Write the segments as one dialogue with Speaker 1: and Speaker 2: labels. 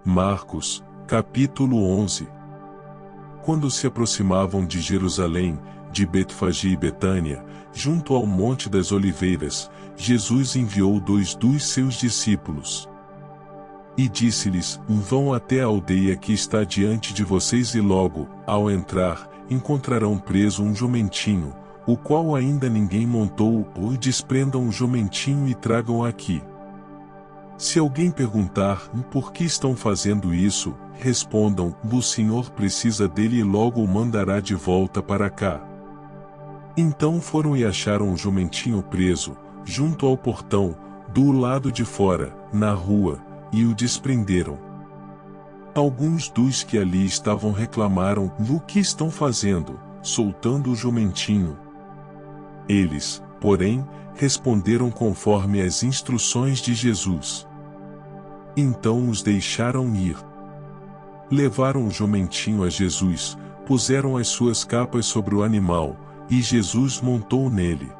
Speaker 1: Marcos, capítulo 11. Quando se aproximavam de Jerusalém, de Betfagé e Betânia, junto ao Monte das Oliveiras, Jesus enviou 2 dos seus discípulos. E disse-lhes: Vão até a aldeia que está diante de vocês e logo, ao entrar, encontrarão preso um jumentinho, o qual ainda ninguém montou, ou desprendam o jumentinho e tragam aqui. Se alguém perguntar, por que estão fazendo isso, respondam, o Senhor precisa dele e logo o mandará de volta para cá. Então foram e acharam o jumentinho preso, junto ao portão, do lado de fora, na rua, e o desprenderam. Alguns dos que ali estavam reclamaram: O que estão fazendo, soltando o jumentinho? Eles, porém, responderam conforme as instruções de Jesus. Então os deixaram ir. Levaram o jumentinho a Jesus, puseram as suas capas sobre o animal, e Jesus montou nele.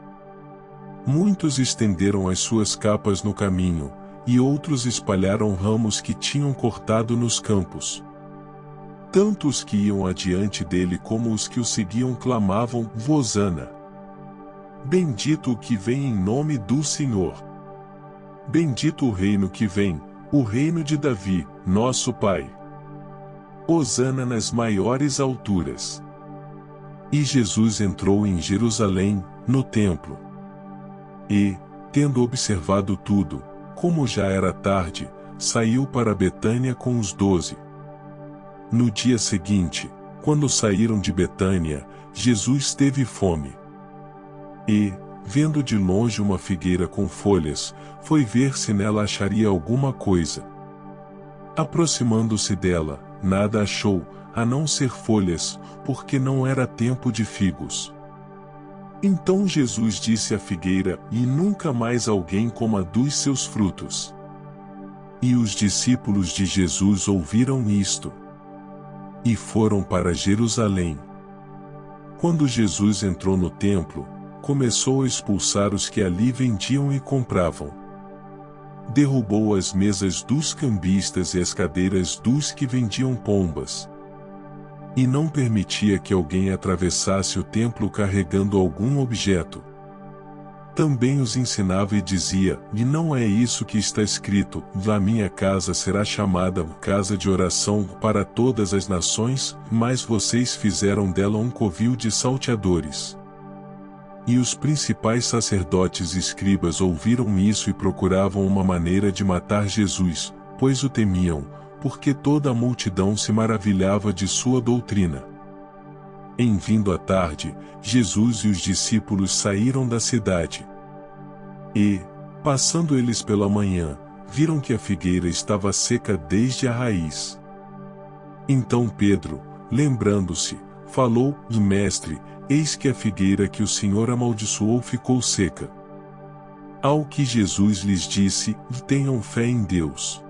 Speaker 1: Muitos estenderam as suas capas no caminho, e outros espalharam ramos que tinham cortado nos campos. Tanto os que iam adiante dele como os que o seguiam clamavam: Hosana! Bendito o que vem em nome do Senhor! Bendito o reino que vem, o reino de Davi, nosso Pai! Hosana nas maiores alturas! E Jesus entrou em Jerusalém, no templo. E, tendo observado tudo, como já era tarde, saiu para Betânia com os 12. No dia seguinte, quando saíram de Betânia, Jesus teve fome. E, vendo de longe uma figueira com folhas, foi ver se nela acharia alguma coisa. Aproximando-se dela, nada achou, a não ser folhas, porque não era tempo de figos. Então Jesus disse à figueira: E nunca mais alguém coma dos seus frutos. E os discípulos de Jesus ouviram isto. E foram para Jerusalém. Quando Jesus entrou no templo, começou a expulsar os que ali vendiam e compravam. Derrubou as mesas dos cambistas e as cadeiras dos que vendiam pombas. E não permitia que alguém atravessasse o templo carregando algum objeto. Também os ensinava e dizia: E não é isso que está escrito: A minha casa será chamada casa de oração para todas as nações, mas vocês fizeram dela um covil de salteadores. E os principais sacerdotes e escribas ouviram isso e procuravam uma maneira de matar Jesus, pois o temiam, porque toda a multidão se maravilhava de sua doutrina. Em vindo a tarde, Jesus e os discípulos saíram da cidade. E, passando eles pela manhã, viram que a figueira estava seca desde a raiz. Então Pedro, lembrando-se, falou: Mestre, eis que a figueira que o Senhor amaldiçoou ficou seca. Ao que Jesus lhes disse: Tenham fé em Deus.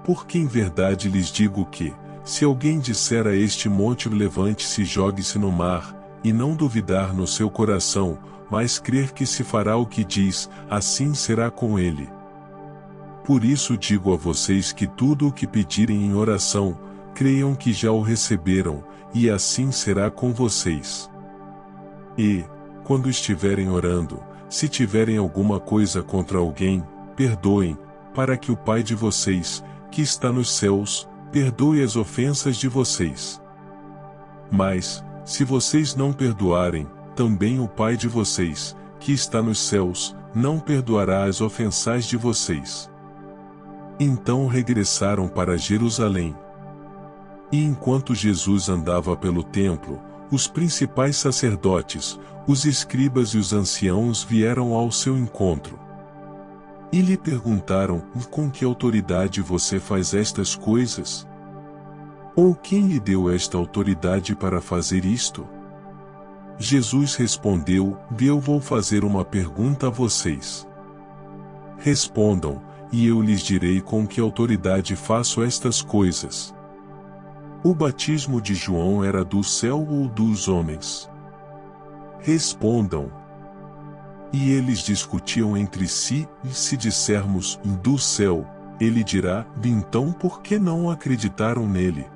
Speaker 1: Porque em verdade lhes digo que, se alguém disser a este monte: Levante-se e jogue-se no mar, e não duvidar no seu coração, mas crer que se fará o que diz, assim será com ele. Por isso digo a vocês que tudo o que pedirem em oração, creiam que já o receberam, e assim será com vocês. E, quando estiverem orando, se tiverem alguma coisa contra alguém, perdoem, para que o Pai de vocês, que está nos céus, perdoe as ofensas de vocês. Mas, se vocês não perdoarem, também o Pai de vocês, que está nos céus, não perdoará as ofensas de vocês. Então regressaram para Jerusalém. E enquanto Jesus andava pelo templo, os principais sacerdotes, os escribas e os anciãos vieram ao seu encontro. E lhe perguntaram: Com que autoridade você faz estas coisas? Ou quem lhe deu esta autoridade para fazer isto? Jesus respondeu: Eu vou fazer uma pergunta a vocês. Respondam, e eu lhes direi com que autoridade faço estas coisas. O batismo de João era do céu ou dos homens? Respondam. E eles discutiam entre si: E se dissermos: do céu, ele dirá: então por que não acreditaram nele?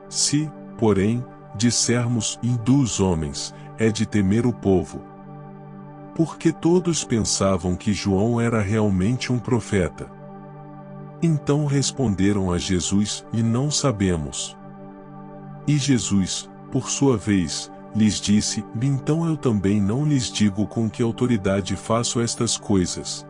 Speaker 1: Se, porém, dissermos: induz homens, é de temer o povo. Porque todos pensavam que João era realmente um profeta. Então responderam a Jesus: e não sabemos. E Jesus, por sua vez, lhes disse: então eu também não lhes digo com que autoridade faço estas coisas.